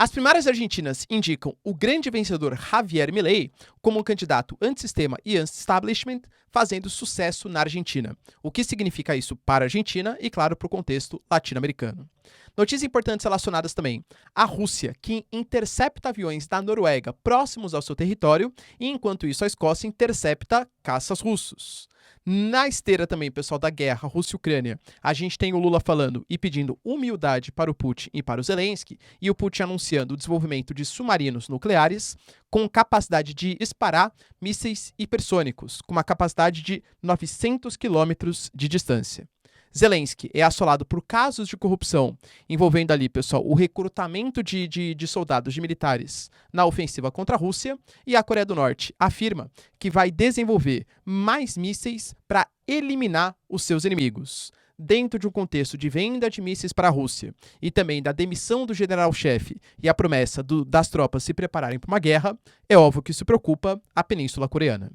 As primárias argentinas indicam o grande vencedor Javier Milei como um candidato antissistema e anti-establishment, fazendo sucesso na Argentina. O que significa isso para a Argentina e, claro, para o contexto latino-americano. Notícias importantes relacionadas também à Rússia, que intercepta aviões da Noruega próximos ao seu território, e enquanto isso a Escócia intercepta caças russos. Na esteira também, pessoal, da guerra Rússia-Ucrânia, a gente tem o Lula falando e pedindo humildade para o Putin e para o Zelensky, e o Putin anunciando o desenvolvimento de submarinos nucleares com capacidade de disparar mísseis hipersônicos, com uma capacidade de 900 quilômetros de distância. Zelensky é assolado por casos de corrupção envolvendo ali, pessoal, o recrutamento de soldados, de militares na ofensiva contra a Rússia, e a Coreia do Norte afirma que vai desenvolver mais mísseis para eliminar os seus inimigos. Dentro de um contexto de venda de mísseis para a Rússia e também da demissão do general-chefe e a promessa das tropas se prepararem para uma guerra, é óbvio que isso preocupa a Península Coreana.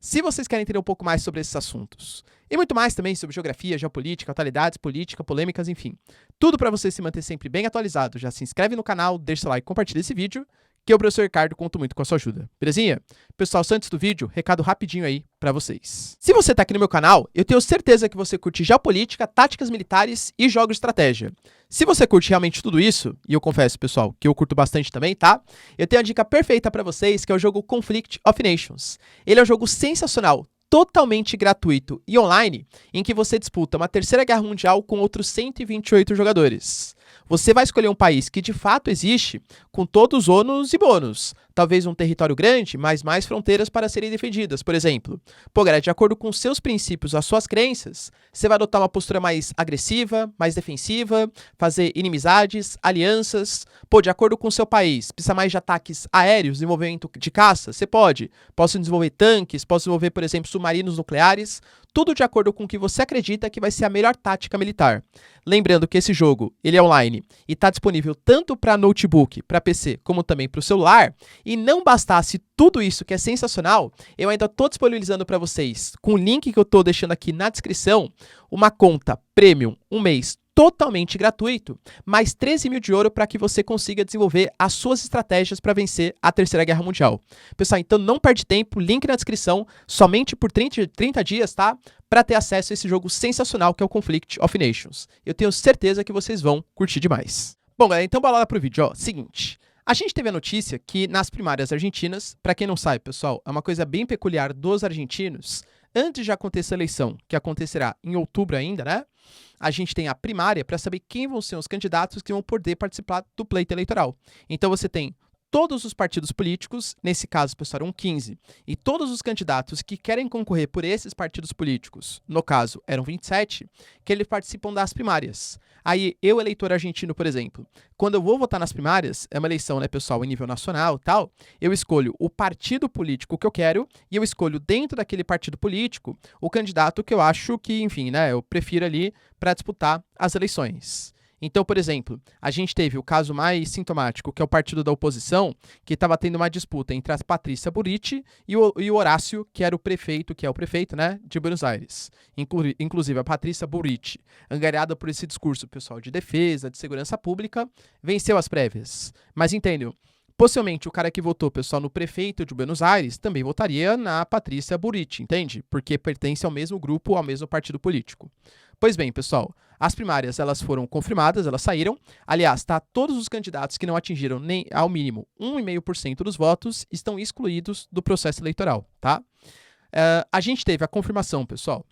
Se vocês querem entender um pouco mais sobre esses assuntos, e muito mais também sobre geografia, geopolítica, atualidades, política, polêmicas, enfim, tudo para você se manter sempre bem atualizado, já se inscreve no canal, deixa seu like e compartilha esse vídeo, que eu, professor Ricardo, conto muito com a sua ajuda. Belezinha? Pessoal, só antes do vídeo, recado rapidinho aí para vocês. Se você tá aqui no meu canal, eu tenho certeza que você curte geopolítica, táticas militares e jogos de estratégia. Se você curte realmente tudo isso, e eu confesso, pessoal, que eu curto bastante também, tá? Eu tenho a dica perfeita para vocês, que é o jogo Conflict of Nations. Ele é um jogo sensacional, totalmente gratuito e online, em que você disputa uma terceira guerra mundial com outros 128 jogadores. Você vai escolher um país que de fato existe, com todos os ônus e bônus. Talvez um território grande, mas mais fronteiras para serem defendidas, por exemplo. Pô, galera, de acordo com os seus princípios, as suas crenças, você vai adotar uma postura mais agressiva, mais defensiva, fazer inimizades, alianças. Pô, de acordo com o seu país, precisa mais de ataques aéreos, desenvolvimento de caça? Você pode. Posso desenvolver tanques, posso desenvolver, por exemplo, submarinos nucleares. Tudo de acordo com o que você acredita que vai ser a melhor tática militar. Lembrando que esse jogo, ele é online e está disponível tanto para notebook, para PC, como também para o celular. E não bastasse tudo isso que é sensacional, eu ainda estou disponibilizando para vocês, com o link que eu estou deixando aqui na descrição, uma conta Premium, um mês totalmente gratuito, mais 13 mil de ouro para que você consiga desenvolver as suas estratégias para vencer a Terceira Guerra Mundial. Pessoal, então não perde tempo, link na descrição, somente por 30 dias, tá? Para ter acesso a esse jogo sensacional que é o Conflict of Nations. Eu tenho certeza que vocês vão curtir demais. Bom, galera, então bora lá pro vídeo, ó. Seguinte, a gente teve a notícia que nas primárias argentinas, para quem não sabe, pessoal, é uma coisa bem peculiar dos argentinos, antes de acontecer a eleição, que acontecerá em outubro ainda, né? A gente tem a primária para saber quem vão ser os candidatos que vão poder participar do pleito eleitoral. Então você tem todos os partidos políticos, nesse caso, pessoal, eram 15, e todos os candidatos que querem concorrer por esses partidos políticos, no caso, eram 27, que eles participam das primárias. Aí, eu, eleitor argentino, por exemplo, quando eu vou votar nas primárias, é uma eleição, né, pessoal, em nível nacional e tal, eu escolho o partido político que eu quero e eu escolho dentro daquele partido político o candidato que eu acho que, enfim, né, eu prefiro ali para disputar as eleições. Então, por exemplo, a gente teve o caso mais sintomático, que é o partido da oposição, que estava tendo uma disputa entre a Patrícia Bullrich e o Horácio, que era o prefeito, né, de Buenos Aires. Inclusive, a Patrícia Bullrich, angariada por esse discurso, pessoal, de defesa, de segurança pública, venceu as prévias. Mas entendeu? Possivelmente o cara que votou, pessoal, no prefeito de Buenos Aires também votaria na Patrícia Bullrich, entende? Porque pertence ao mesmo grupo, ao mesmo partido político. Pois bem, pessoal, as primárias elas foram confirmadas, elas saíram. Aliás, tá, todos os candidatos que não atingiram nem ao mínimo 1,5% dos votos estão excluídos do processo eleitoral, tá? A gente teve a confirmação, pessoal,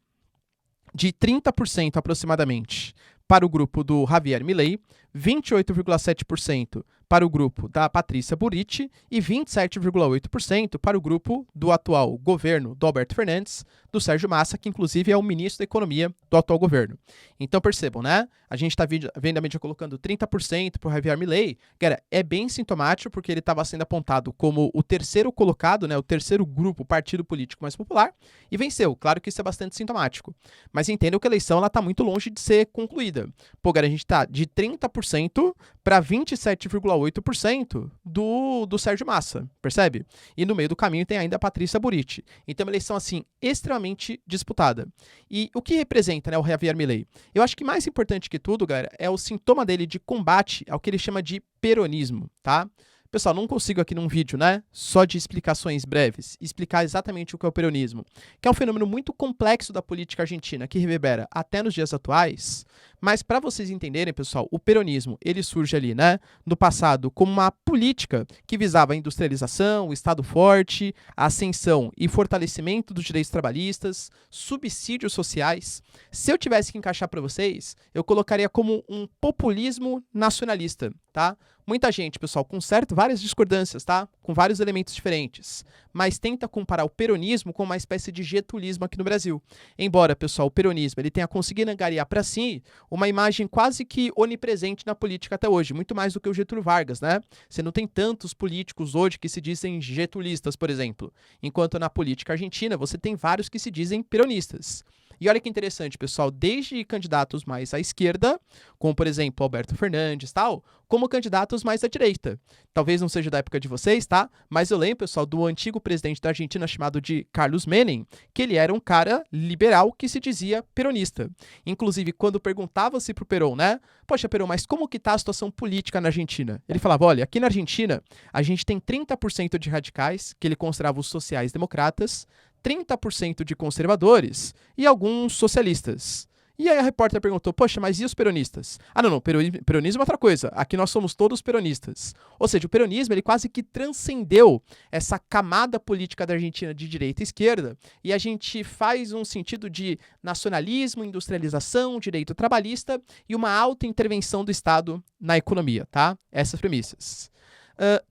de 30% aproximadamente para o grupo do Javier Milei, 28,7% para o grupo da Patrícia Bullrich e 27,8% para o grupo do atual governo do Alberto Fernandes, do Sérgio Massa, que inclusive é o ministro da Economia do atual governo. Então percebam, né? A gente está vendo a mídia colocando 30% para o Javier Milei. Cara, é bem sintomático porque ele estava sendo apontado como o terceiro colocado, né? O terceiro grupo, partido político mais popular, e venceu. Claro que isso é bastante sintomático. Mas entendam que a eleição está muito longe de ser concluída. Pô, cara, a gente está de 30% 30% para 27,8% do Sérgio Massa, percebe? E no meio do caminho tem ainda a Patrícia Burit. Então, uma eleição, assim, extremamente disputada. E o que representa, né, o Javier Milei? Eu acho que mais importante que tudo, galera, é o sintoma dele de combate ao que ele chama de peronismo, tá? Pessoal, não consigo aqui num vídeo, né, só de explicações breves, explicar exatamente o que é o peronismo, que é um fenômeno muito complexo da política argentina, que reverbera até nos dias atuais, mas para vocês entenderem, pessoal, o peronismo, ele surge ali, né, no passado como uma política que visava a industrialização, o Estado forte, a ascensão e fortalecimento dos direitos trabalhistas, subsídios sociais. Se eu tivesse que encaixar para vocês, eu colocaria como um populismo nacionalista, tá? Muita gente, pessoal, com várias discordâncias, tá? Com vários elementos diferentes, mas tenta comparar o peronismo com uma espécie de getulismo aqui no Brasil. Embora, pessoal, o peronismo ele tenha conseguido angariar para si uma imagem quase que onipresente na política até hoje, muito mais do que o Getúlio Vargas, né? Você não tem tantos políticos hoje que se dizem getulistas, por exemplo, enquanto na política argentina você tem vários que se dizem peronistas. E olha que interessante, pessoal, desde candidatos mais à esquerda, como por exemplo Alberto Fernandes, tal, como candidatos mais à direita. Talvez não seja da época de vocês, tá? Mas eu lembro, pessoal, do antigo presidente da Argentina chamado de Carlos Menem, que ele era um cara liberal que se dizia peronista. Inclusive, quando perguntava-se pro Perón, né? Poxa, Perón, mas como que tá a situação política na Argentina? Ele falava, olha, aqui na Argentina, a gente tem 30% de radicais, que ele considerava os sociais-democratas, 30% de conservadores e alguns socialistas. E aí a repórter perguntou, poxa, mas e os peronistas? Ah, não, peronismo é outra coisa, aqui nós somos todos peronistas. Ou seja, o peronismo ele quase que transcendeu essa camada política da Argentina de direita e esquerda, e a gente faz um sentido de nacionalismo, industrialização, direito trabalhista e uma alta intervenção do Estado na economia, tá? Essas premissas.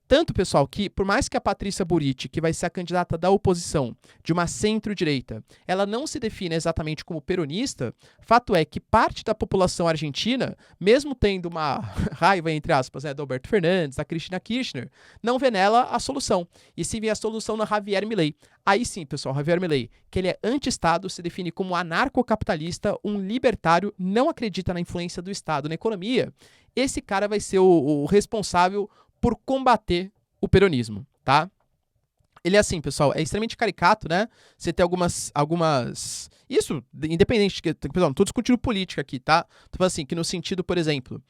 Tanto, pessoal, que por mais que a Patrícia Burit, que vai ser a candidata da oposição de uma centro-direita, ela não se define exatamente como peronista, fato é que parte da população argentina, mesmo tendo uma raiva, entre aspas, né, do Alberto Fernandes, da Cristina Kirchner, não vê nela a solução, e sim vê a solução na Javier Milei. Aí sim, pessoal, Javier Milei, que ele é anti-Estado, se define como anarcocapitalista, um libertário, não acredita na influência do Estado na economia, esse cara vai ser o responsável por combater o peronismo, tá? Ele é assim, pessoal, é extremamente caricato, né? Você tem algumas... Isso, independente, pessoal, não tô discutindo política aqui, tá? Tô falando assim, que no sentido, por exemplo,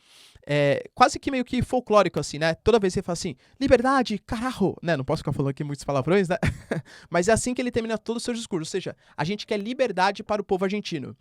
quase que meio que folclórico, assim, né? Toda vez que você fala assim, liberdade, carajo, né? Não posso ficar falando aqui muitos palavrões, né? Mas é assim que ele termina todo o seu discurso, ou seja, a gente quer liberdade para o povo argentino.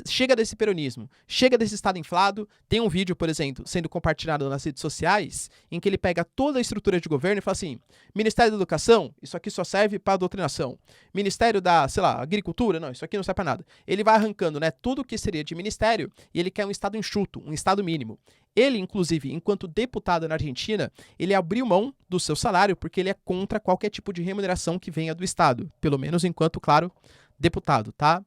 Chega desse peronismo, chega desse Estado inflado. Tem um vídeo, por exemplo, sendo compartilhado nas redes sociais, em que ele pega toda a estrutura de governo e fala assim, Ministério da Educação, isso aqui só serve para doutrinação. Ministério da, sei lá, Agricultura, não, isso aqui não serve para nada. Ele vai arrancando, né, tudo que seria de ministério e ele quer um Estado enxuto, um Estado mínimo. Ele, inclusive, enquanto deputado na Argentina, ele abriu mão do seu salário porque ele é contra qualquer tipo de remuneração que venha do Estado, pelo menos enquanto, claro, deputado, tá?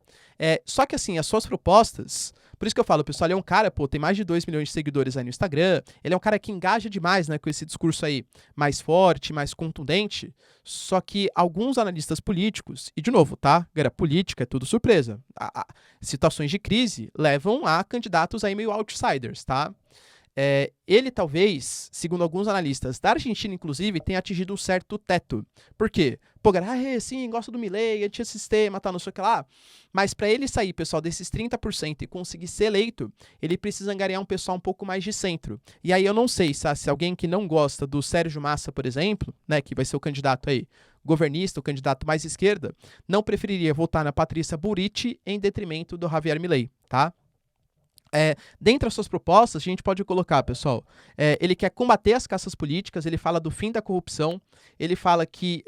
Só que, assim, as suas propostas... Por isso que eu falo, pessoal, ele é um cara, pô, tem mais de 2 milhões de seguidores aí no Instagram, ele é um cara que engaja demais, né, com esse discurso aí mais forte, mais contundente, só que alguns analistas políticos, e de novo, tá, galera, política é tudo surpresa, situações de crise levam a candidatos aí meio outsiders, tá? Ele talvez, segundo alguns analistas da Argentina, inclusive, tenha atingido um certo teto. Por quê? Pô, galera, sim, gosto do Milei, antissistema, tal, não sei o que lá. Mas para ele sair, pessoal, desses 30% e conseguir ser eleito, ele precisa angariar um pessoal um pouco mais de centro. E aí eu não sei se alguém que não gosta do Sérgio Massa, por exemplo, né, que vai ser o candidato aí, governista, o candidato mais esquerda, não preferiria votar na Patrícia Burit em detrimento do Javier Milei, tá? Dentre as suas propostas, a gente pode colocar, pessoal, ele quer combater as caças políticas, ele fala do fim da corrupção, ele fala que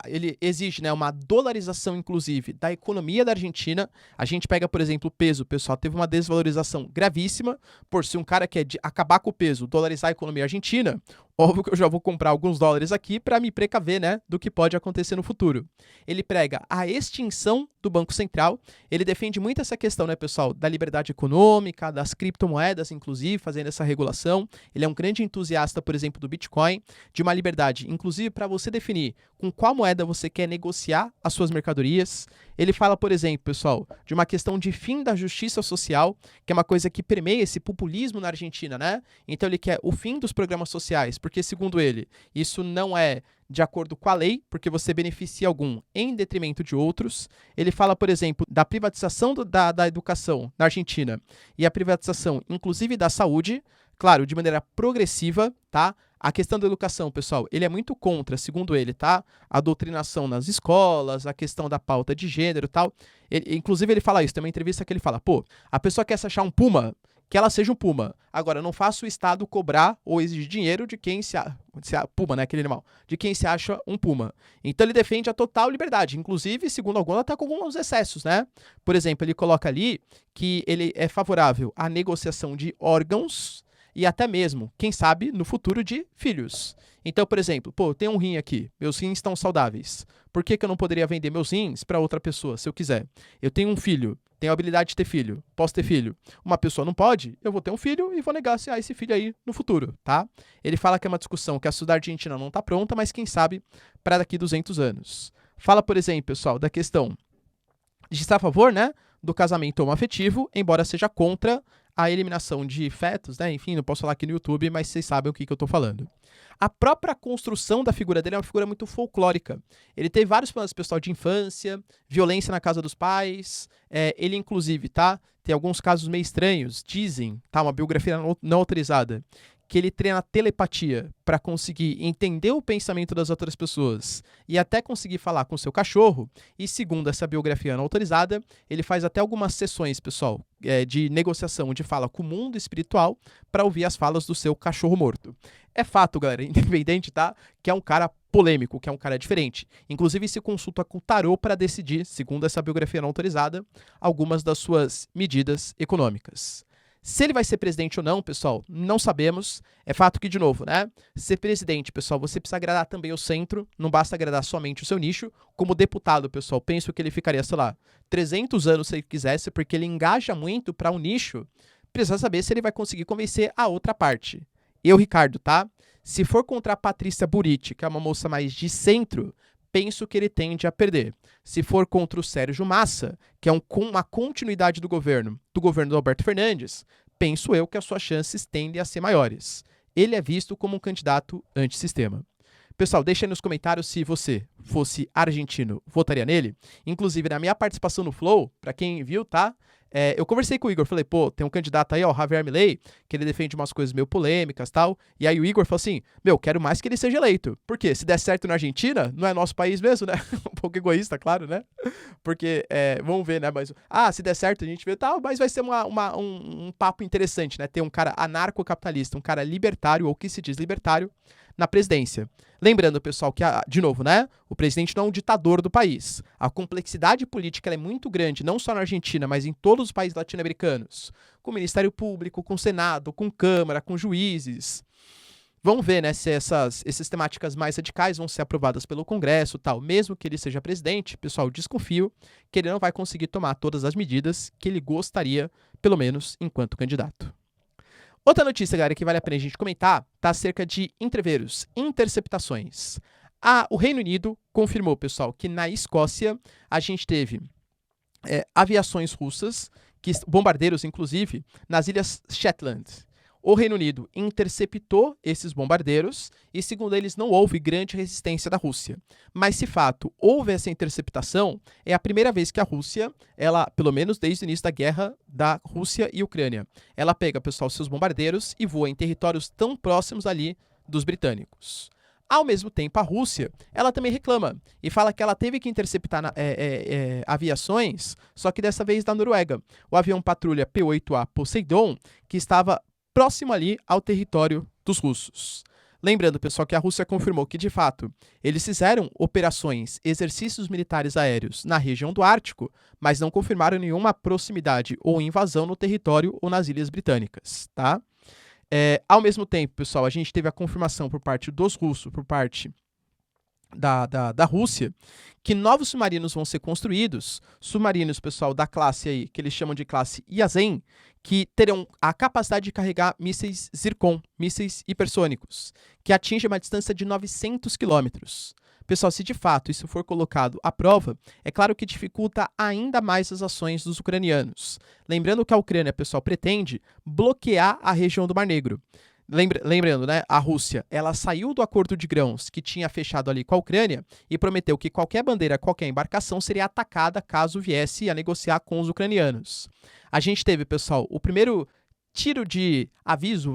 ele exige, né, uma dolarização, inclusive, da economia da Argentina. A gente pega, por exemplo, o peso, pessoal, teve uma desvalorização gravíssima, por se um cara quer acabar com o peso, dolarizar a economia argentina, óbvio que eu já vou comprar alguns dólares aqui para me precaver, né, do que pode acontecer no futuro. Ele prega a extinção do Banco Central, ele defende muito essa questão, né, pessoal, da liberdade econômica, das criptomoedas, inclusive, fazendo essa regulação. Ele é um grande entusiasta, por exemplo, do Bitcoin, de uma liberdade, inclusive, para você definir com qual moeda você quer negociar as suas mercadorias. Ele fala, por exemplo, pessoal, de uma questão de fim da justiça social, que é uma coisa que permeia esse populismo na Argentina, né? Então ele quer o fim dos programas sociais, porque, segundo ele, isso não é de acordo com a lei, porque você beneficia algum em detrimento de outros. Ele fala, por exemplo, da privatização da educação na Argentina e a privatização, inclusive, da saúde, claro, de maneira progressiva, tá? A questão da educação, pessoal, ele é muito contra, segundo ele, tá? A doutrinação nas escolas, a questão da pauta de gênero e tal. Inclusive, ele fala isso, tem uma entrevista que ele fala, pô, a pessoa quer se achar um puma, que ela seja um puma. Agora, não faça o Estado cobrar ou exigir dinheiro de quem puma, né, aquele animal, de quem se acha um puma. Então, ele defende a total liberdade. Inclusive, segundo alguns, até com alguns excessos, né? Por exemplo, ele coloca ali que ele é favorável à negociação de órgãos e até mesmo, quem sabe, no futuro de filhos. Então, por exemplo, pô, eu tenho um rim aqui, meus rins estão saudáveis. Por que eu não poderia vender meus rins para outra pessoa, se eu quiser? Eu tenho um filho, tenho a habilidade de ter filho, posso ter filho. Uma pessoa não pode, eu vou ter um filho e vou negociar esse filho aí no futuro, tá? Ele fala que é uma discussão que a sociedade argentina não está pronta, mas quem sabe para daqui 200 anos. Fala, por exemplo, pessoal, da questão de estar a favor, né, do casamento homoafetivo, embora seja contra a eliminação de fetos, né? Enfim, não posso falar aqui no YouTube, mas vocês sabem o que eu tô falando. A própria construção da figura dele é uma figura muito folclórica. Ele teve vários problemas pessoal de infância, violência na casa dos pais. Ele, inclusive, tá? Tem alguns casos meio estranhos, dizem, tá? Uma biografia não autorizada, que ele treina telepatia para conseguir entender o pensamento das outras pessoas e até conseguir falar com o seu cachorro. E segundo essa biografia não autorizada, ele faz até algumas sessões, pessoal, de negociação de fala com o mundo espiritual para ouvir as falas do seu cachorro morto. É fato, galera, independente, tá? Que é um cara polêmico, que é um cara diferente. Inclusive, se consulta com o tarô para decidir, segundo essa biografia não autorizada, algumas das suas medidas econômicas. Se ele vai ser presidente ou não, pessoal, não sabemos. É fato que, de novo, né? Ser presidente, pessoal, você precisa agradar também o centro, não basta agradar somente o seu nicho. Como deputado, pessoal, penso que ele ficaria, sei lá, 300 anos se ele quisesse, porque ele engaja muito para um nicho. Precisa saber se ele vai conseguir convencer a outra parte. Eu, Ricardo, tá? Se for contra a Patrícia Burit, que é uma moça mais de centro, penso que ele tende a perder. Se for contra o Sérgio Massa, que é uma continuidade do governo do Alberto Fernandes, penso eu que as suas chances tendem a ser maiores. Ele é visto como um candidato antissistema. Pessoal, deixa aí nos comentários se você fosse argentino, votaria nele. Inclusive, na minha participação no Flow, para quem viu, tá? Eu conversei com o Igor, falei, pô, tem um candidato aí, ó, o Javier Milei, que ele defende umas coisas meio polêmicas e tal. E aí o Igor falou assim, quero mais que ele seja eleito. Por quê? Se der certo na Argentina, não é nosso país mesmo, né? Um pouco egoísta, claro, né? Porque, vamos ver, né? Mas, se der certo a gente vê tal, mas vai ser um papo interessante, né? Ter um cara anarcocapitalista, um cara libertário, ou que se diz libertário, na presidência. Lembrando, pessoal, que, de novo, né, o presidente não é um ditador do país. A complexidade política é muito grande, não só na Argentina, mas em todos os países latino-americanos. Com o Ministério Público, com o Senado, com Câmara, com juízes. Vamos ver, né, se essas temáticas mais radicais vão ser aprovadas pelo Congresso, tal. Mesmo que ele seja presidente, pessoal, desconfio que ele não vai conseguir tomar todas as medidas que ele gostaria, pelo menos enquanto candidato. Outra notícia, galera, que vale a pena a gente comentar, tá acerca de entreveros, interceptações. O Reino Unido confirmou, pessoal, que na Escócia a gente teve aviações russas, bombardeiros, inclusive, nas Ilhas Shetland. O Reino Unido interceptou esses bombardeiros e, segundo eles, não houve grande resistência da Rússia. Mas, se fato houve essa interceptação, é a primeira vez que a Rússia, ela, pelo menos desde o início da guerra da Rússia e Ucrânia, ela pega, pessoal, seus bombardeiros e voa em territórios tão próximos ali dos britânicos. Ao mesmo tempo, a Rússia, ela também reclama e fala que ela teve que interceptar aviações, só que dessa vez da Noruega. O avião patrulha P-8A Poseidon, que estava próximo ali ao território dos russos. Lembrando, pessoal, que a Rússia confirmou que, de fato, eles fizeram operações, exercícios militares aéreos na região do Ártico, mas não confirmaram nenhuma proximidade ou invasão no território ou nas ilhas britânicas, tá? Ao mesmo tempo, pessoal, a gente teve a confirmação por parte dos russos, por parte da Rússia, que novos submarinos vão ser construídos, submarinos, pessoal, da classe aí, que eles chamam de classe Yazen, que terão a capacidade de carregar mísseis Zircon, mísseis hipersônicos, que atingem uma distância de 900 quilômetros. Pessoal, se de fato isso for colocado à prova, é claro que dificulta ainda mais as ações dos ucranianos. Lembrando que a Ucrânia, pessoal, pretende bloquear a região do Mar Negro. Lembrando, né, a Rússia, ela saiu do acordo de grãos que tinha fechado ali com a Ucrânia e prometeu que qualquer bandeira, qualquer embarcação seria atacada caso viesse a negociar com os ucranianos. A gente teve, pessoal, o primeiro tiro de aviso,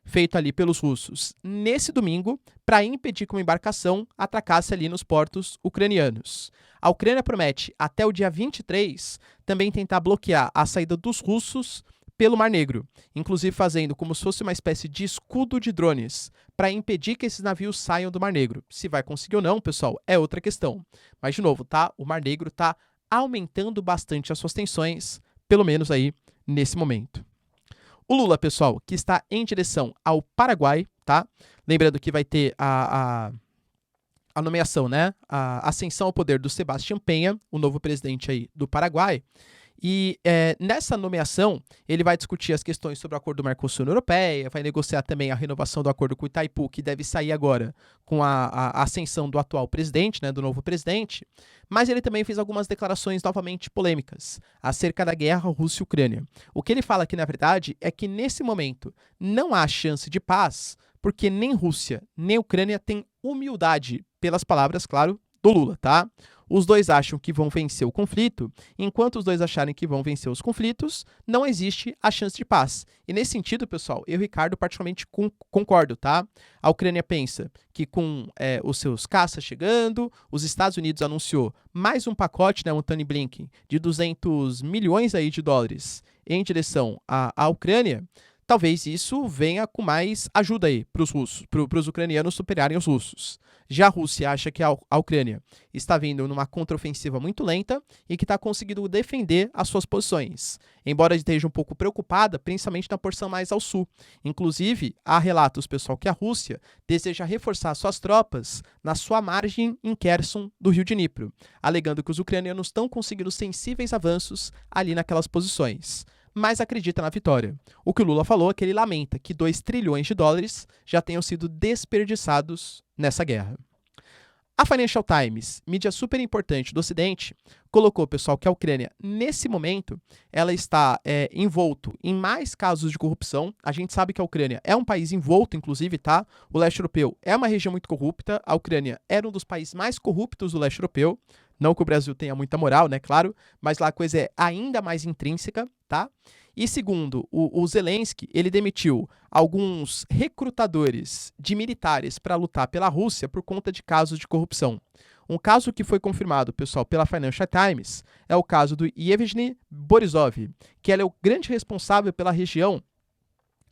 feito ali pelos russos nesse domingo para impedir que uma embarcação atracasse ali nos portos ucranianos. A Ucrânia promete, até o dia 23, também tentar bloquear a saída dos russos pelo Mar Negro, inclusive fazendo como se fosse uma espécie de escudo de drones para impedir que esses navios saiam do Mar Negro. Se vai conseguir ou não, pessoal, é outra questão. Mas, de novo, tá? O Mar Negro está aumentando bastante as suas tensões, pelo menos aí nesse momento. O Lula, pessoal, que está em direção ao Paraguai, tá? Lembrando que vai ter a nomeação, né? A ascensão ao poder do Sebastián Peña, o novo presidente aí do Paraguai. E nessa nomeação, ele vai discutir as questões sobre o acordo do Mercosul União Europeia, vai negociar também a renovação do acordo com o Itaipu, que deve sair agora com a ascensão do atual presidente, né, do novo presidente. Mas ele também fez algumas declarações novamente polêmicas acerca da guerra Rússia e Ucrânia. O que ele fala aqui, na verdade, é que nesse momento não há chance de paz, porque nem Rússia nem Ucrânia têm humildade, pelas palavras, claro, do Lula, tá? Os dois acham que vão vencer o conflito, enquanto os dois acharem que vão vencer os conflitos, não existe a chance de paz. E nesse sentido, pessoal, eu, Ricardo, particularmente concordo, tá? A Ucrânia pensa que com os seus caças chegando, os Estados Unidos anunciou mais um pacote, né, um Tony Blinken, de 200 milhões aí de dólares em direção à Ucrânia. Talvez isso venha com mais ajuda aí para os russos, para os ucranianos superarem os russos. Já a Rússia acha que a Ucrânia está vindo numa contraofensiva muito lenta e que está conseguindo defender as suas posições, embora esteja um pouco preocupada, principalmente na porção mais ao sul. Inclusive, há relatos, pessoal, que a Rússia deseja reforçar suas tropas na sua margem em Kherson do rio Dnipro, alegando que os ucranianos estão conseguindo sensíveis avanços ali naquelas posições, mas acredita na vitória. O que o Lula falou é que ele lamenta que 2 trilhões de dólares já tenham sido desperdiçados nessa guerra. A Financial Times, mídia super importante do Ocidente, colocou, pessoal, que a Ucrânia, nesse momento, ela está envolto em mais casos de corrupção. A gente sabe que a Ucrânia é um país envolto, inclusive, tá? O leste europeu é uma região muito corrupta. A Ucrânia era um dos países mais corruptos do leste europeu. Não que o Brasil tenha muita moral, né, claro, mas lá a coisa é ainda mais intrínseca, tá? E segundo, o Zelensky, ele demitiu alguns recrutadores de militares para lutar pela Rússia por conta de casos de corrupção. Um caso que foi confirmado, pessoal, pela Financial Times é o caso do Yevgeny Borisov, que ele é o grande responsável pela região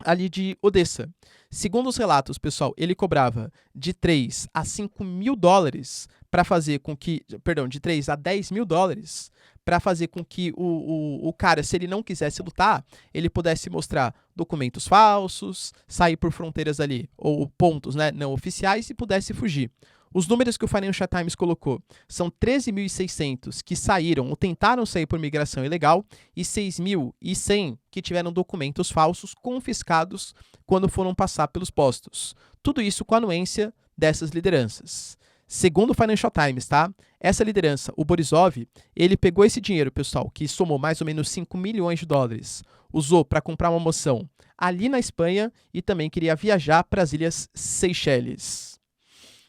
ali de Odessa. Segundo os relatos, pessoal, ele cobrava de 3 a 5 mil dólares para fazer com que, perdão, de 3 a 10 mil dólares para fazer com que o cara, se ele não quisesse lutar, ele pudesse mostrar documentos falsos, sair por fronteiras ali, ou pontos, né, não oficiais, e pudesse fugir. Os números que o Financial Times colocou são 13.600 que saíram ou tentaram sair por migração ilegal e 6.100 que tiveram documentos falsos confiscados quando foram passar pelos postos. Tudo isso com a anuência dessas lideranças. Segundo o Financial Times, tá? Essa liderança, o Borisov, ele pegou esse dinheiro, pessoal, que somou mais ou menos 5 milhões de dólares, usou para comprar uma moção ali na Espanha e também queria viajar para as Ilhas Seychelles.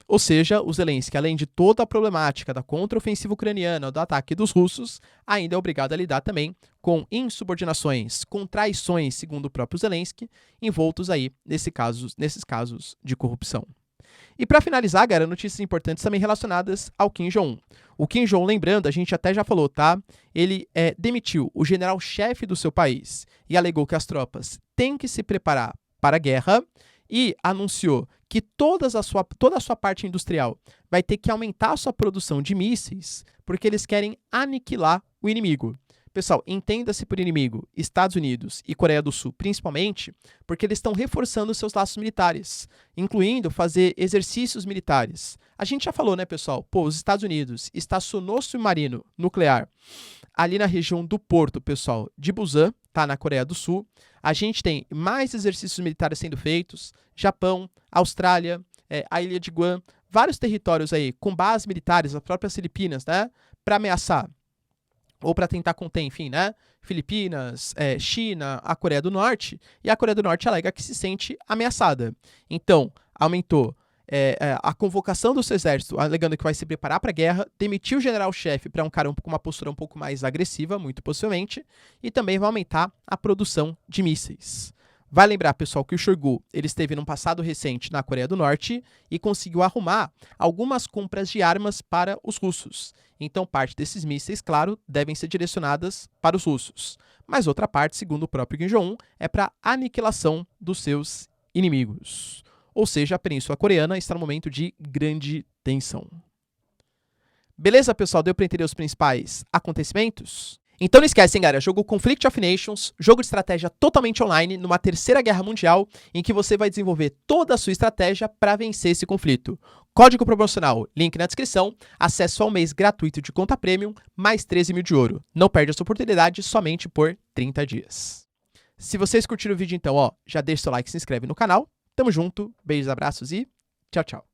Ou seja, o Zelensky, além de toda a problemática da contraofensiva ucraniana, do ataque dos russos, ainda é obrigado a lidar também com insubordinações, com traições, segundo o próprio Zelensky, envoltos aí nesses casos de corrupção. E para finalizar, galera, notícias importantes também relacionadas ao Kim Jong-un. O Kim Jong-un, lembrando, a gente até já falou, tá? Ele demitiu o general-chefe do seu país e alegou que as tropas têm que se preparar para a guerra e anunciou que toda a sua parte industrial vai ter que aumentar a sua produção de mísseis porque eles querem aniquilar o inimigo. Pessoal, entenda-se por inimigo Estados Unidos e Coreia do Sul, principalmente, porque eles estão reforçando seus laços militares, incluindo fazer exercícios militares. A gente já falou, né, pessoal? Pô, os Estados Unidos estacionou submarino nuclear ali na região do porto, pessoal, de Busan, tá, na Coreia do Sul. A gente tem mais exercícios militares sendo feitos, Japão, Austrália, a ilha de Guam, vários territórios aí com bases militares, as próprias Filipinas, né, para ameaçar ou para tentar conter, enfim, né, Filipinas, China, a Coreia do Norte, e a Coreia do Norte alega que se sente ameaçada. Então, aumentou a convocação do seu exército, alegando que vai se preparar para a guerra, demitiu o general-chefe para um cara com uma postura um pouco mais agressiva, muito possivelmente, e também vai aumentar a produção de mísseis. Vai lembrar, pessoal, que o Shoigu ele esteve num passado recente na Coreia do Norte e conseguiu arrumar algumas compras de armas para os russos. Então, parte desses mísseis, claro, devem ser direcionadas para os russos. Mas outra parte, segundo o próprio Kim Jong-un, é para a aniquilação dos seus inimigos. Ou seja, a Península Coreana está no momento de grande tensão. Beleza, pessoal? Deu para entender os principais acontecimentos? Então não esquece, hein, galera, jogo Conflict of Nations, jogo de estratégia totalmente online, numa terceira guerra mundial, em que você vai desenvolver toda a sua estratégia para vencer esse conflito. Código promocional, link na descrição, acesso ao mês gratuito de conta premium, mais 13 mil de ouro. Não perde essa oportunidade somente por 30 dias. Se vocês curtiram o vídeo então, já deixa seu like e se inscreve no canal. Tamo junto, beijos, abraços e tchau, tchau.